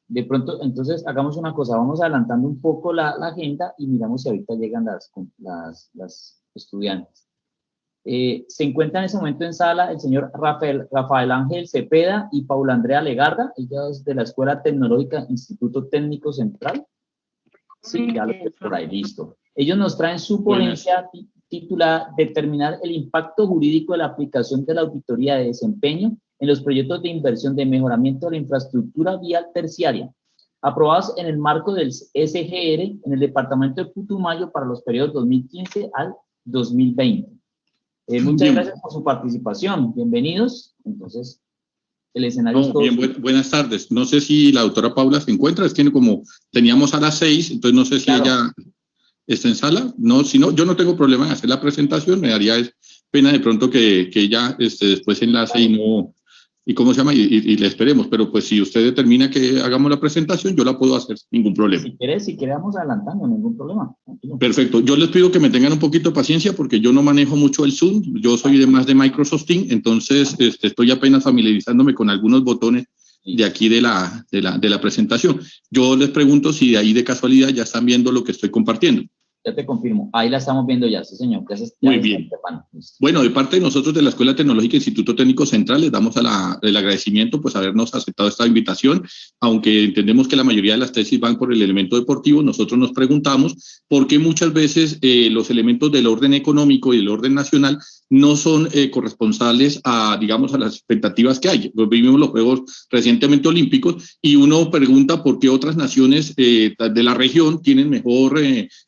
De pronto, entonces, hagamos una cosa, vamos adelantando un poco la agenda y miramos si ahorita llegan las estudiantes. Se encuentra en ese momento en sala el señor Rafael Ángel Cepeda y Paula Andrea Legarda, ellos de la Escuela Tecnológica Instituto Técnico Central. Sí, ya lo tengo por ahí, listo. Ellos nos traen su ponencia titulada Determinar el impacto jurídico de la aplicación de la auditoría de desempeño en los proyectos de inversión de mejoramiento de la infraestructura vial terciaria, aprobados en el marco del SGR en el departamento de Putumayo para los periodos 2015 al 2020. Muchas gracias por su participación. Bienvenidos. Entonces, el escenario es todo. Bien, buenas tardes. No sé si la doctora Paula se encuentra. Es que como teníamos a las 6, entonces no sé si ella está en sala. No, si no, yo no tengo problema en hacer la presentación. Me daría pena de pronto que ella después enlace y ¿cómo se llama? Y le esperemos. Pero pues si usted determina que hagamos la presentación, yo la puedo hacer sin ningún problema. Si quiere vamos adelantando, ningún problema. Tranquilo. Perfecto. Yo les pido que me tengan un poquito de paciencia porque yo no manejo mucho el Zoom. Yo soy más de Microsoft Teams, entonces estoy apenas familiarizándome con algunos botones de aquí de la presentación. Yo les pregunto si de ahí de casualidad ya están viendo lo que estoy compartiendo. Ya te confirmo. Ahí la estamos viendo ya, sí, señor. Muy bien. Bueno, de parte de nosotros de la Escuela Tecnológica Instituto Técnico Central, les damos el agradecimiento pues habernos aceptado esta invitación. Aunque entendemos que la mayoría de las tesis van por el elemento deportivo, nosotros nos preguntamos por qué muchas veces los elementos del orden económico y del orden nacional no son corresponsales a, digamos, a las expectativas que hay. Vivimos los Juegos recientemente olímpicos y uno pregunta por qué otras naciones de la región tienen mejor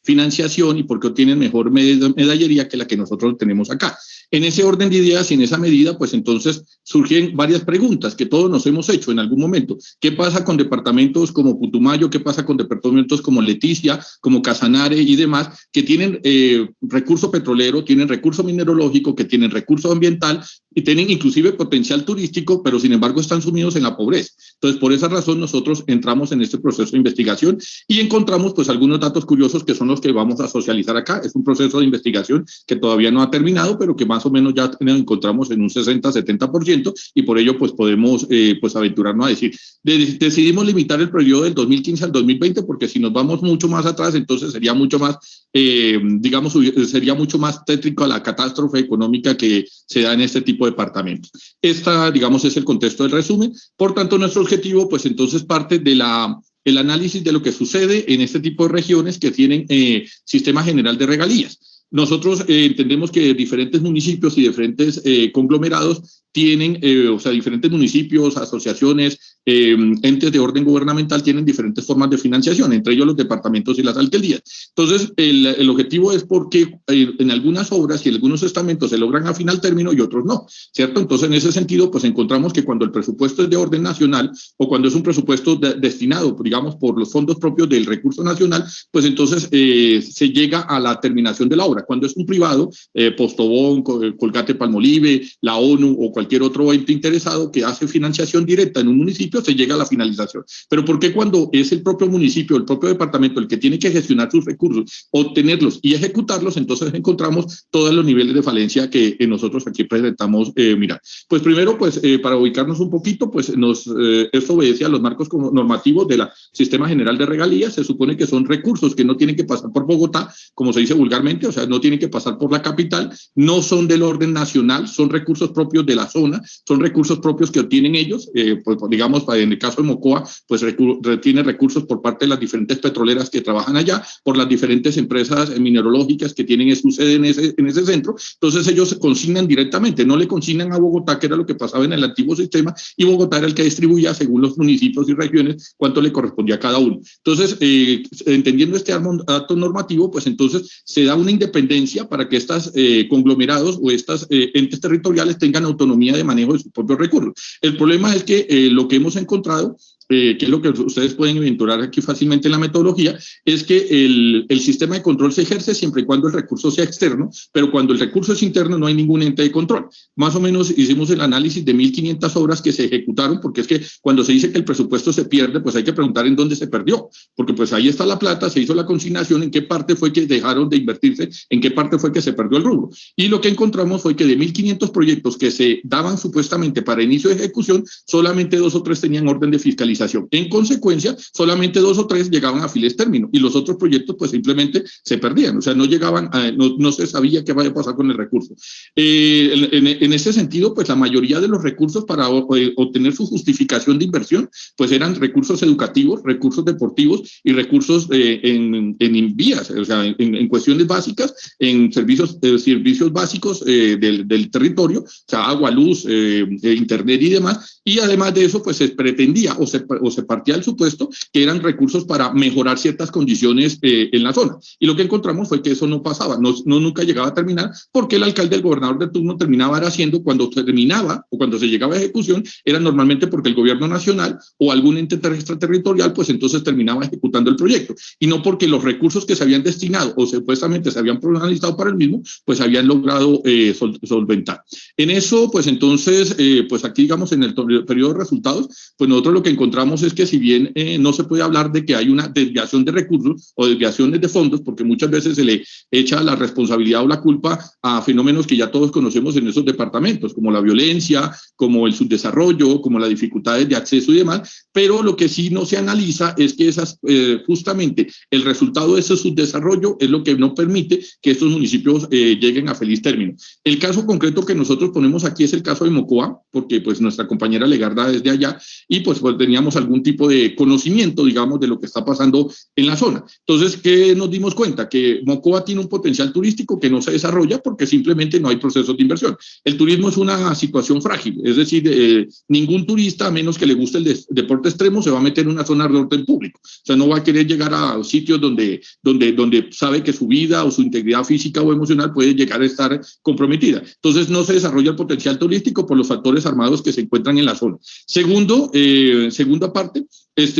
financiación y por qué tienen mejor medallería que la que nosotros tenemos acá. En ese orden de ideas y en esa medida, pues entonces surgen varias preguntas que todos nos hemos hecho en algún momento. ¿Qué pasa con departamentos como Putumayo? ¿Qué pasa con departamentos como Leticia, como Casanare y demás, que tienen recurso petrolero, tienen recurso mineralógico, que tienen recurso ambiental y tienen inclusive potencial turístico, pero sin embargo están sumidos en la pobreza? Entonces, por esa razón nosotros entramos en este proceso de investigación y encontramos pues algunos datos curiosos que son los que vamos a socializar acá. Es un proceso de investigación que todavía no ha terminado, pero que más o menos ya nos encontramos en un 60-70% y por ello pues podemos pues aventurarnos a decir, decidimos limitar el periodo del 2015 al 2020 porque si nos vamos mucho más atrás entonces sería mucho más, digamos, sería mucho más tétrico a la catástrofe económica que se da en este tipo de departamentos. Digamos, es el contexto del resumen. Por tanto, nuestro objetivo pues entonces parte de el análisis de lo que sucede en este tipo de regiones que tienen sistema general de regalías. Nosotros entendemos que diferentes municipios y diferentes conglomerados tienen, o sea, diferentes municipios, asociaciones, entes de orden gubernamental tienen diferentes formas de financiación, entre ellos los departamentos y las alcaldías. Entonces, el objetivo es porque en algunas obras y en algunos estamentos se logran a final término y otros no, ¿cierto? Entonces, en ese sentido, pues encontramos que cuando el presupuesto es de orden nacional o cuando es un presupuesto destinado, digamos, por los fondos propios del recurso nacional, pues entonces se llega a la terminación de la obra. Cuando es un privado, Postobón, Colgate Palmolive, la ONU o cualquier otro ente interesado que hace financiación directa en un municipio, se llega a la finalización. Pero ¿por qué cuando es el propio municipio, el propio departamento el que tiene que gestionar sus recursos, obtenerlos y ejecutarlos, entonces encontramos todos los niveles de falencia que nosotros aquí presentamos mirar? Pues primero, pues para ubicarnos un poquito, pues esto obedece a los marcos normativos del Sistema General de Regalías. Se supone que son recursos que no tienen que pasar por Bogotá, como se dice vulgarmente, o sea, no tienen que pasar por la capital, no son del orden nacional, son recursos propios de la zona, son recursos propios que obtienen ellos, pues digamos, en el caso de Mocoa, pues tiene recursos por parte de las diferentes petroleras que trabajan allá, por las diferentes empresas mineralógicas que tienen su sede en ese centro. Entonces ellos se consignan directamente, no le consignan a Bogotá, que era lo que pasaba en el antiguo sistema, y Bogotá era el que distribuía según los municipios y regiones cuánto le correspondía a cada uno. Entonces, entendiendo este acto normativo, pues entonces se da una independencia para que estos conglomerados o estos entes territoriales tengan autonomía de manejo de sus propios recursos. El problema es que lo que hemos encontrado, que es lo que ustedes pueden aventurar aquí fácilmente en la metodología, es que el sistema de control se ejerce siempre y cuando el recurso sea externo, pero cuando el recurso es interno no hay ningún ente de control. Más o menos hicimos el análisis de 1.500 obras que se ejecutaron, porque es que cuando se dice que el presupuesto se pierde, pues hay que preguntar en dónde se perdió, porque pues ahí está la plata, se hizo la consignación, en qué parte fue que dejaron de invertirse, en qué parte fue que se perdió el rubro. Y lo que encontramos fue que de 1.500 proyectos que se daban supuestamente para inicio de ejecución, solamente 2 o 3 tenían orden de fiscalización finalización. En consecuencia, solamente 2 o 3 llegaban a feliz término y los otros proyectos pues simplemente se perdían, o sea, no llegaban, no se sabía qué vaya a pasar con el recurso. En ese sentido, pues la mayoría de los recursos para obtener su justificación de inversión, pues eran recursos educativos, recursos deportivos y recursos en vías, o sea, en cuestiones básicas, en servicios básicos del territorio, o sea, agua, luz, internet y demás, y además de eso, pues se pretendía o se partía del supuesto que eran recursos para mejorar ciertas condiciones en la zona. Y lo que encontramos fue que eso no pasaba, nunca llegaba a terminar, porque el alcalde, el gobernador de turno terminaba haciendo, cuando terminaba o cuando se llegaba a ejecución, era normalmente porque el gobierno nacional o algún ente extraterritorial, pues entonces terminaba ejecutando el proyecto, y no porque los recursos que se habían destinado o supuestamente se habían analizado para el mismo, pues habían logrado solventar. En eso, pues entonces, pues aquí digamos en el periodo de resultados, pues nosotros lo que encontramos es que si bien no se puede hablar de que hay una desviación de recursos o desviaciones de fondos, porque muchas veces se le echa la responsabilidad o la culpa a fenómenos que ya todos conocemos en esos departamentos, como la violencia, como el subdesarrollo, como las dificultades de acceso y demás, pero lo que sí no se analiza es que justamente el resultado de ese subdesarrollo es lo que no permite que estos municipios lleguen a feliz término. El caso concreto que nosotros ponemos aquí es el caso de Mocoa, porque pues nuestra compañera Legarda es de allá y pues teníamos algún tipo de conocimiento, digamos, de lo que está pasando en la zona. Entonces, ¿qué nos dimos cuenta? Que Mocoa tiene un potencial turístico que no se desarrolla porque simplemente no hay procesos de inversión. El turismo es una situación frágil, es decir, ningún turista, a menos que le guste el deporte extremo, se va a meter en una zona de orden público. O sea, no va a querer llegar a sitios donde sabe que su vida o su integridad física o emocional puede llegar a estar comprometida. Entonces, no se desarrolla el potencial turístico por los factores armados que se encuentran en la zona. Segunda parte,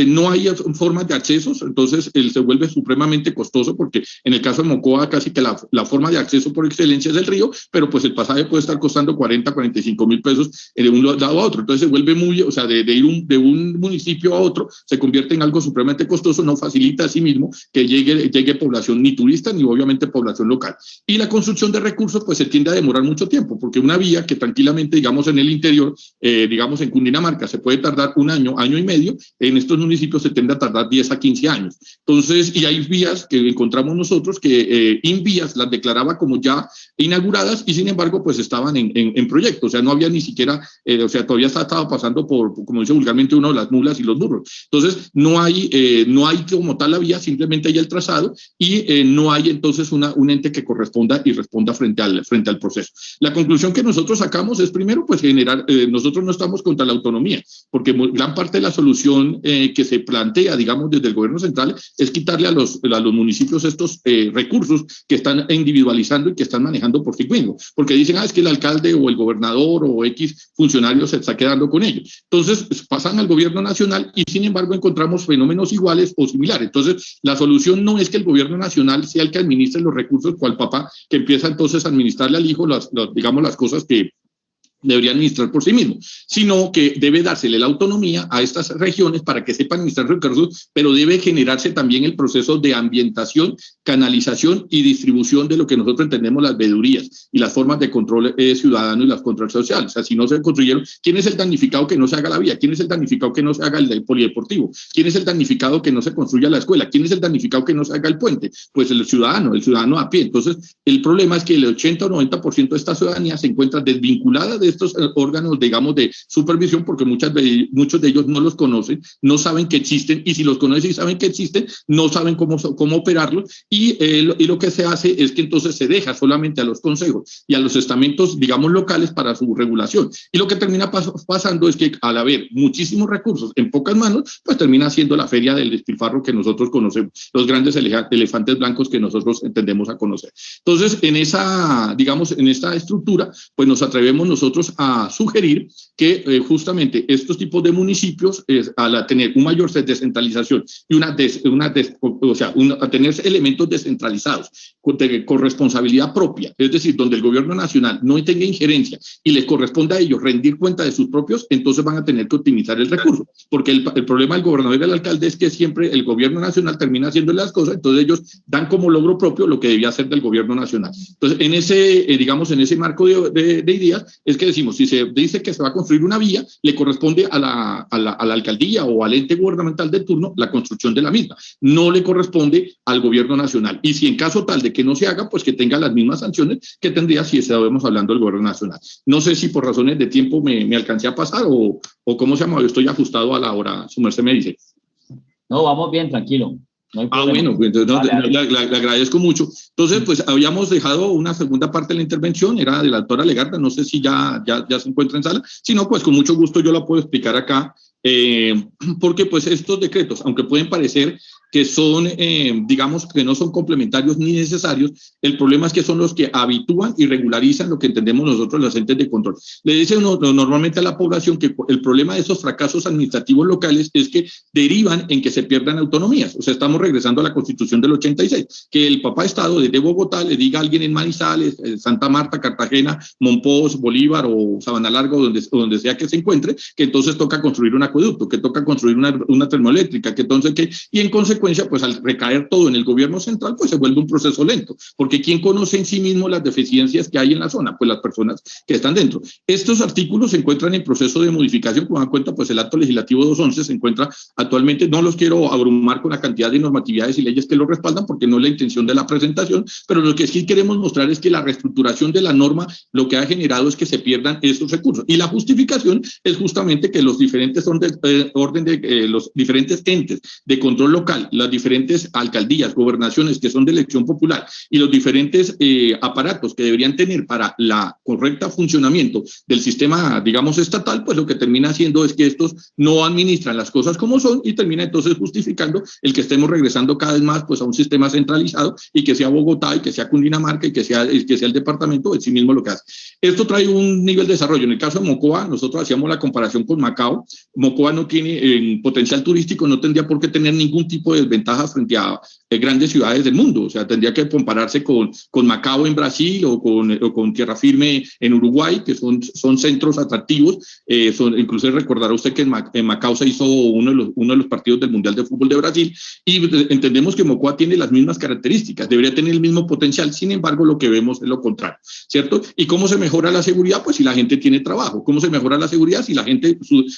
no hay formas de accesos, entonces se vuelve supremamente costoso, porque en el caso de Mocoa casi que la forma de acceso por excelencia es el río, pero pues el pasaje puede estar costando 40, 45 mil pesos de un lado a otro, entonces se vuelve muy, o sea, de ir de un municipio a otro, se convierte en algo supremamente costoso, no facilita a sí mismo que llegue población ni turista ni obviamente población local. Y la construcción de recursos pues se tiende a demorar mucho tiempo, porque una vía que tranquilamente, digamos, en el interior, digamos en Cundinamarca, se puede tardar un año, año y medio, en estos municipios se tiende a tardar 10 a 15 años. Entonces, y hay vías que encontramos nosotros que INVÍAS las declaraba como ya inauguradas y sin embargo pues estaban en proyecto, o sea, no había ni siquiera, o sea, todavía estaba pasando por, como dice vulgarmente uno, las mulas y los burros. Entonces, no hay como tal la vía, simplemente hay el trazado y no hay entonces un ente que corresponda y responda frente al proceso. La conclusión que nosotros sacamos es primero pues generar, nosotros no estamos contra la autonomía, porque gran parte de la solución que se plantea, digamos, desde el gobierno central es quitarle a los municipios estos recursos que están individualizando y que están manejando por sí mismos, porque dicen, es que el alcalde o el gobernador o X funcionario se está quedando con ellos. Entonces pasan al gobierno nacional y sin embargo encontramos fenómenos iguales o similares. Entonces la solución no es que el gobierno nacional sea el que administre los recursos, cual papá que empieza entonces a administrarle al hijo digamos las cosas que debería administrar por sí mismo, sino que debe dársele la autonomía a estas regiones para que sepan administrar recursos, pero debe generarse también el proceso de ambientación, canalización y distribución de lo que nosotros entendemos las veedurías y las formas de control ciudadano y las control social. O sea, si no se construyeron, ¿quién es el damnificado que no se haga la vía? ¿Quién es el damnificado que no se haga el polideportivo? ¿Quién es el damnificado que no se construya la escuela? ¿Quién es el damnificado que no se haga el puente? Pues el ciudadano a pie. Entonces, el problema es que el 80 o 90% de esta ciudadanía se encuentra desvinculada de estos órganos, digamos, de supervisión, porque muchos de ellos no los conocen, no saben que existen, y si los conocen y saben que existen, no saben cómo operarlos, y lo que se hace es que entonces se deja solamente a los consejos y a los estamentos, digamos, locales para su regulación. Y lo que termina pasando es que al haber muchísimos recursos en pocas manos, pues termina siendo la feria del despilfarro que nosotros conocemos, los grandes elefantes blancos que nosotros entendemos a conocer. Entonces, digamos, en esta estructura, pues nos atrevemos nosotros a sugerir que justamente estos tipos de municipios, al tener un mayor descentralización y a tener elementos descentralizados con responsabilidad propia, es decir, donde el gobierno nacional no tenga injerencia y les corresponda a ellos rendir cuenta de sus propios, entonces van a tener que optimizar el recurso, porque el problema del gobernador y del alcalde es que siempre el gobierno nacional termina haciendo las cosas, entonces ellos dan como logro propio lo que debía hacer del gobierno nacional. Entonces, en ese marco de ideas es que decimos? Si se dice que se va a construir una vía, le corresponde a la alcaldía o al ente gubernamental de turno la construcción de la misma. No le corresponde al gobierno nacional. Y si en caso tal de que no se haga, pues que tenga las mismas sanciones que tendría si estábamos hablando del gobierno nacional. No sé si por razones de tiempo me alcancé a pasar o cómo se llama, yo estoy ajustado a la hora, su merced me dice. No, vamos bien, tranquilo. No bueno, pues entonces le agradezco mucho. Entonces, pues habíamos dejado una segunda parte de la intervención, era de la doctora Legarda, no sé si ya se encuentra en sala, si no, pues con mucho gusto yo la puedo explicar acá, porque pues estos decretos, aunque pueden parecer que son, digamos, que no son complementarios ni necesarios, el problema es que son los que habitúan y regularizan lo que entendemos nosotros los entes de control. Le dice normalmente a la población que el problema de esos fracasos administrativos locales es que derivan en que se pierdan autonomías. O sea, estamos regresando a la Constitución del 86, que el papá Estado desde Bogotá le diga a alguien en Manizales, Santa Marta, Cartagena, Monpós, Bolívar o Sabana Larga, donde sea que se encuentre, que entonces toca construir un acueducto, que toca construir una termoeléctrica, que entonces y en consecuencia, pues al recaer todo en el gobierno central, pues se vuelve un proceso lento, porque ¿quién conoce en sí mismo las deficiencias que hay en la zona? Pues las personas que están dentro. Estos artículos se encuentran en proceso de modificación, como dan cuenta, pues el acto legislativo 211 se encuentra actualmente, no los quiero abrumar con la cantidad de normatividades y leyes que lo respaldan, porque no es la intención de la presentación, pero lo que sí queremos mostrar es que la reestructuración de la norma lo que ha generado es que se pierdan estos recursos, y la justificación es justamente que los diferentes los diferentes entes de control local, las diferentes alcaldías, gobernaciones que son de elección popular y los diferentes aparatos que deberían tener para la correcta funcionamiento del sistema, digamos, estatal, pues lo que termina haciendo es que estos no administran las cosas como son y termina entonces justificando el que estemos regresando cada vez más pues a un sistema centralizado y que sea Bogotá y que sea Cundinamarca y que sea el departamento en sí mismo lo que hace. Esto trae un nivel de desarrollo. En el caso de Mocoa, nosotros hacíamos la comparación con Macao. Mocoa no tiene potencial turístico, no tendría por qué tener ningún tipo de desventajas frente a grandes ciudades del mundo. O sea, tendría que compararse con Macao en Brasil o con Tierra Firme en Uruguay, que son centros atractivos. Incluso recordará usted que en Macao se hizo uno de los partidos del Mundial de Fútbol de Brasil y entendemos que Mocoa tiene las mismas características, debería tener el mismo potencial, sin embargo, lo que vemos es lo contrario, ¿cierto? ¿Y cómo se mejora la seguridad? Pues si la gente tiene trabajo. ¿Cómo se mejora la seguridad? Si la gente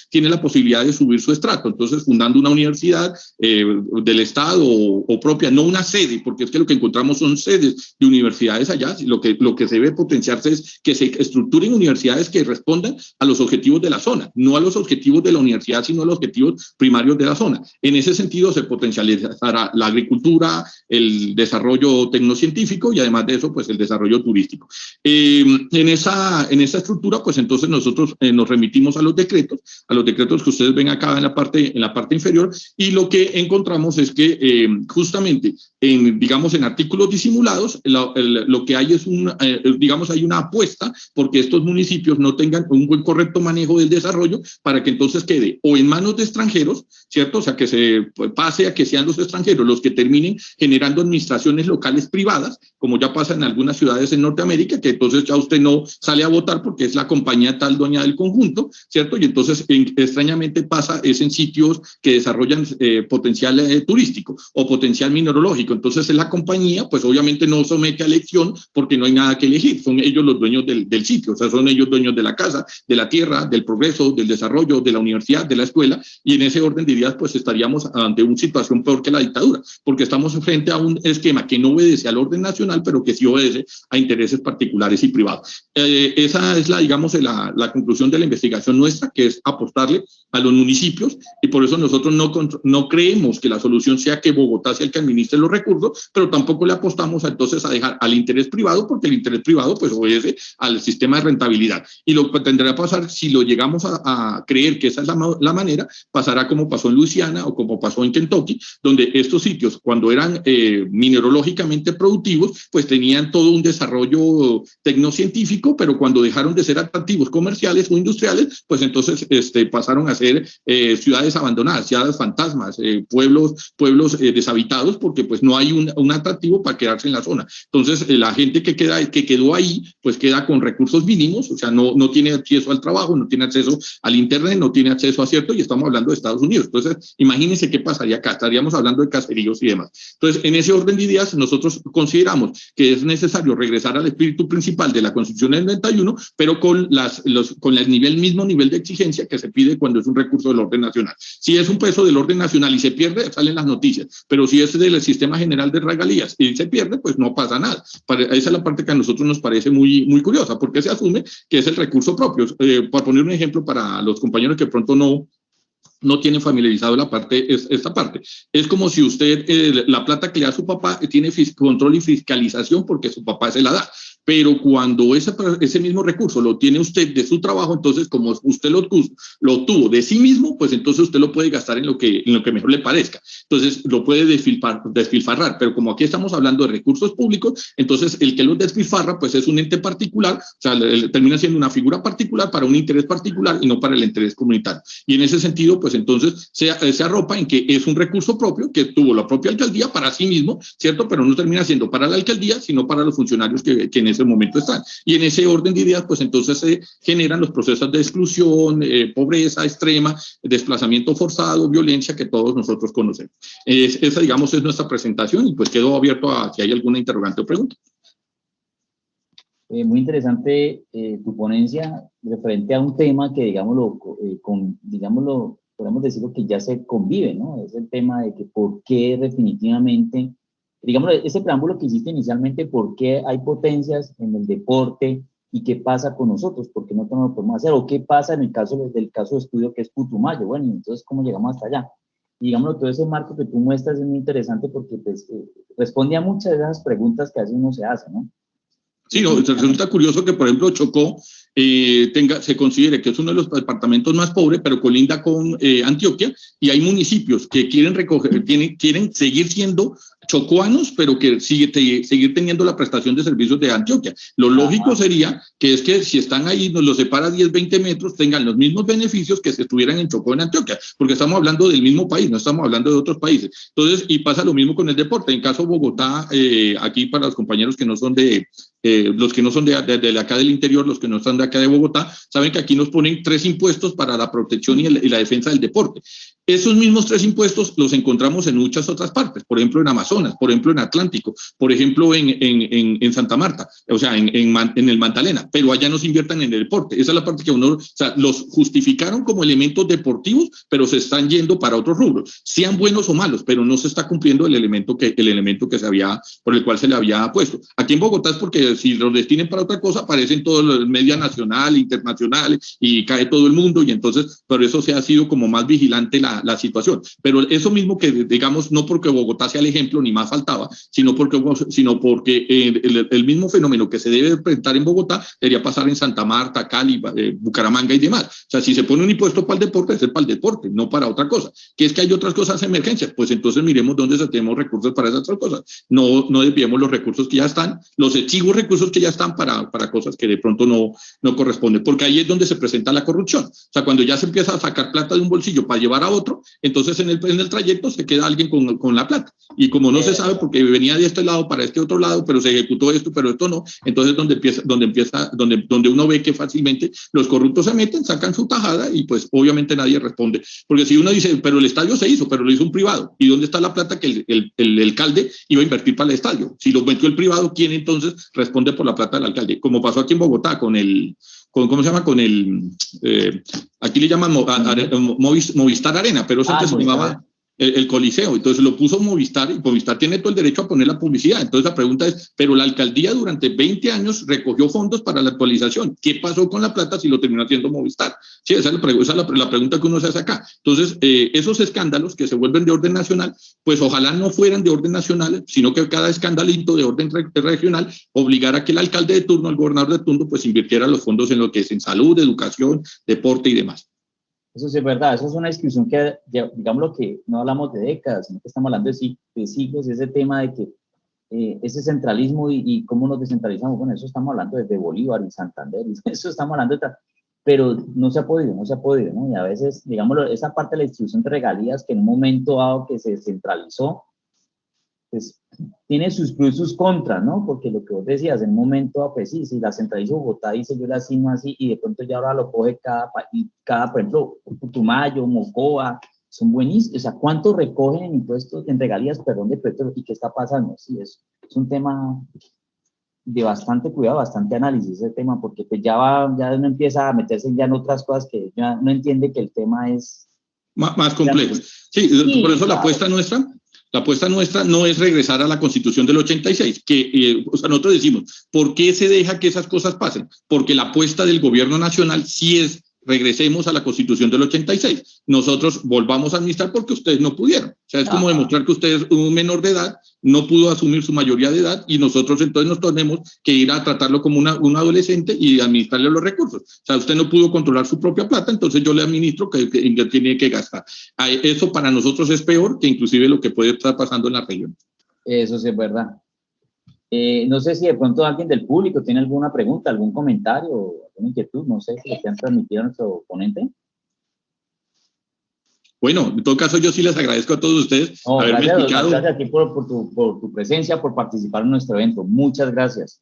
tiene la posibilidad de subir su estrato. Entonces, fundando una universidad del Estado o propia, no una sede, porque es que lo que encontramos son sedes de universidades allá. Lo que se debe potenciarse es que se estructuren universidades que respondan a los objetivos de la zona, no a los objetivos de la universidad, sino a los objetivos primarios de la zona. En ese sentido, se potencializará la agricultura, el desarrollo tecnocientífico y además de eso, pues el desarrollo turístico. En esa estructura, pues entonces nosotros nos remitimos a los decretos que ustedes ven acá en la parte inferior, y lo que encontramos es que justamente digamos en artículos disimulados lo que hay es hay una apuesta porque estos municipios no tengan un buen correcto manejo del desarrollo para que entonces quede o en manos de extranjeros, ¿cierto? O sea, que se pase a que sean los extranjeros los que terminen generando administraciones locales privadas, como ya pasa en algunas ciudades en Norteamérica, que entonces ya usted no sale a votar porque es la compañía tal dueña del conjunto, ¿cierto? Y entonces extrañamente pasa es en sitios que desarrollan potencial turístico o potencial mineralógico. Entonces la compañía pues obviamente no somete a elección porque no hay nada que elegir, son ellos los dueños del sitio, o sea, son ellos dueños de la casa, de la tierra, del progreso, del desarrollo, de la universidad, de la escuela, y en ese orden dirías pues estaríamos ante una situación peor que la dictadura, porque estamos frente a un esquema que no obedece al orden nacional, pero que sí obedece a intereses particulares y privados. Esa es la conclusión de la investigación nuestra, que es apostarle a los municipios, y por eso nosotros no creemos que la solución sea que Bogotá sea el que administre los recursos, pero tampoco le apostamos entonces a dejar al interés privado, porque el interés privado pues obedece al sistema de rentabilidad. Y lo que tendrá que pasar, si lo llegamos a creer que esa es la manera, pasará como pasó en Luisiana o como pasó en Kentucky, donde estos sitios, cuando eran mineralógicamente productivos, pues tenían todo un desarrollo tecnocientífico, pero cuando dejaron de ser atractivos comerciales o industriales, pues entonces pasaron a ser ciudades abandonadas, ciudades fantasmas, pueblos deshabitados, porque pues no hay un atractivo para quedarse en la zona. Entonces, la gente que quedó ahí, pues queda con recursos mínimos, o sea, no tiene acceso al trabajo, no tiene acceso al internet, no tiene acceso a cierto, y estamos hablando de Estados Unidos. Entonces, imagínense qué pasaría acá, estaríamos hablando de caseríos y demás. Entonces, en ese orden de ideas, nosotros consideramos que es necesario regresar al espíritu principal de la Constitución del 91, pero con el mismo nivel de exigencia que se pide cuando es un recurso del orden nacional. Si es un peso del orden nacional y se pierde, salen las noticias, pero si es del sistema general de regalías y se pierde, pues no pasa nada. Esa es la parte que a nosotros nos parece muy, muy curiosa, porque se asume que es el recurso propio. Para poner un ejemplo para los compañeros que pronto no tienen familiarizado esta parte. Es como si usted, la plata que le da a su papá, tiene control y fiscalización porque su papá se la da. Pero cuando ese mismo recurso lo tiene usted de su trabajo, entonces como usted lo tuvo de sí mismo, pues entonces usted lo puede gastar en lo que mejor le parezca. Entonces lo puede despilfarrar, pero como aquí estamos hablando de recursos públicos, entonces el que los despilfarra pues es un ente particular, o sea, termina siendo una figura particular para un interés particular y no para el interés comunitario. Y en ese sentido, pues entonces se arropa en que es un recurso propio que tuvo la propia alcaldía para sí mismo, ¿cierto? Pero no termina siendo para la alcaldía, sino para los funcionarios que en ese momento están. Y en ese orden de ideas, pues entonces se generan los procesos de exclusión, pobreza extrema, desplazamiento forzado, violencia que todos nosotros conocemos. Esa, digamos, es nuestra presentación y pues quedo abierto a si hay alguna interrogante o pregunta. Muy interesante tu ponencia referente a un tema que, digámoslo, podemos decirlo que ya se convive, ¿no? Es el tema de que por qué definitivamente, digamos, ese preámbulo que hiciste inicialmente, por qué hay potencias en el deporte y qué pasa con nosotros, por qué no lo podemos hacer, o qué pasa en el caso del caso de estudio que es Putumayo. Bueno, entonces, ¿cómo llegamos hasta allá? Y, digámoslo, todo ese marco que tú muestras es muy interesante porque pues, responde a muchas de esas preguntas que a veces uno se hace, ¿no? Sí, no, resulta curioso que, por ejemplo, Chocó se considere que es uno de los departamentos más pobres, pero colinda con Antioquia, y hay municipios que quieren quieren seguir siendo chocoanos, pero que seguir teniendo la prestación de servicios de Antioquia. Lo lógico sería que si están ahí, nos los separa 10, 20 metros, tengan los mismos beneficios que si estuvieran en Chocó, en Antioquia, porque estamos hablando del mismo país, no estamos hablando de otros países. Entonces, y pasa lo mismo con el deporte. En caso de Bogotá, aquí para los compañeros que no son los que no son de acá del interior, los que no están de acá de Bogotá, saben que aquí nos ponen 3 impuestos para la protección y la defensa del deporte. Esos mismos 3 impuestos los encontramos en muchas otras partes, por ejemplo en Amazonas, por ejemplo en Atlántico, por ejemplo en Santa Marta, o sea, en el Magdalena, pero allá no se inviertan en el deporte. Esa es la parte que o sea, los justificaron como elementos deportivos, pero se están yendo para otros rubros, sean buenos o malos, pero no se está cumpliendo el elemento por el cual se le había puesto. Aquí en Bogotá es porque si los destinen para otra cosa, aparecen todos los medios nacionales, internacionales, y cae todo el mundo, y entonces por eso se ha sido como más vigilante la situación. Pero eso mismo que, digamos, no porque Bogotá sea el ejemplo, ni más faltaba, sino porque el mismo fenómeno que se debe presentar en Bogotá debería pasar en Santa Marta, Cali, Bucaramanga y demás. O sea, si se pone un impuesto para el deporte, es para el deporte, no para otra cosa. Que es que hay otras cosas emergencias, pues entonces miremos dónde tenemos recursos para esas otras cosas. No desviemos los recursos que ya están, los exiguos recursos que ya están para cosas que de pronto no corresponden, porque ahí es donde se presenta la corrupción. O sea, cuando ya se empieza a sacar plata de un bolsillo para llevar a otro, entonces en el trayecto se queda alguien con la plata. Y como no se sabe porque venía de este lado para este otro lado, pero se ejecutó esto, pero esto no, entonces donde uno ve que fácilmente los corruptos se meten, sacan su tajada y pues obviamente nadie responde. Porque si uno dice, pero el estadio se hizo, pero lo hizo un privado, ¿y dónde está la plata que el alcalde iba a invertir para el estadio? Si lo metió el privado, ¿quién entonces responde por la plata del alcalde? Como pasó aquí en Bogotá ¿cómo se llama? Aquí le llaman Movistar Arena, pero eso antes se llamaba el Coliseo. Entonces lo puso Movistar, y Movistar tiene todo el derecho a poner la publicidad. Entonces la pregunta es, pero la alcaldía durante 20 años recogió fondos para la actualización. ¿Qué pasó con la plata si lo terminó haciendo Movistar? Sí, esa es la pregunta que uno se hace acá. Entonces, esos escándalos que se vuelven de orden nacional, pues ojalá no fueran de orden nacional, sino que cada escandalito de orden regional obligara a que el alcalde de turno, el gobernador de turno, pues invirtiera los fondos en lo que es en salud, educación, deporte y demás. Eso sí es verdad, eso es una discusión que, digamos, lo que no hablamos de décadas, sino que estamos hablando de siglos, ese tema de que ese centralismo y cómo nos descentralizamos, bueno, eso estamos hablando desde Bolívar y Santander, eso estamos hablando pero no se ha podido, ¿no? Y a veces, digamos, esa parte de la distribución de regalías que en un momento dado que se descentralizó, pues, tiene sus pros y sus contras, ¿no? Porque lo que vos decías, en un momento, pues sí, si la centraliza Bogotá, dice yo la asigno así, y de pronto ya ahora lo coge cada por ejemplo, Putumayo, Mocoa, son buenísimos. O sea, ¿cuánto recogen en impuestos, en regalías, perdón, de petróleo? ¿Y qué está pasando? Sí, es un tema de bastante cuidado, bastante análisis ese tema, porque pues ya uno empieza a meterse ya en otras cosas que ya no entiende que el tema es más complejo. Sí, por eso claro. La apuesta nuestra no es regresar a la Constitución del 86, que o sea, nosotros decimos, ¿por qué se deja que esas cosas pasen? Porque la apuesta del gobierno nacional sí es regresemos a la Constitución del 86. Nosotros volvamos a administrar porque ustedes no pudieron. O sea, es como demostrar que ustedes, un menor de edad, no pudo asumir su mayoría de edad y nosotros entonces nos tenemos que ir a tratarlo como un adolescente y administrarle los recursos. O sea, usted no pudo controlar su propia plata, entonces yo le administro que tiene que gastar. Eso para nosotros es peor que inclusive lo que puede estar pasando en la región. Eso sí es verdad. No sé si de pronto alguien del público tiene alguna pregunta, algún comentario, alguna inquietud, no sé si le han transmitido a nuestro ponente. Bueno, en todo caso yo sí les agradezco a todos ustedes haberme escuchado. Gracias a ti por tu presencia, por participar en nuestro evento. Muchas gracias.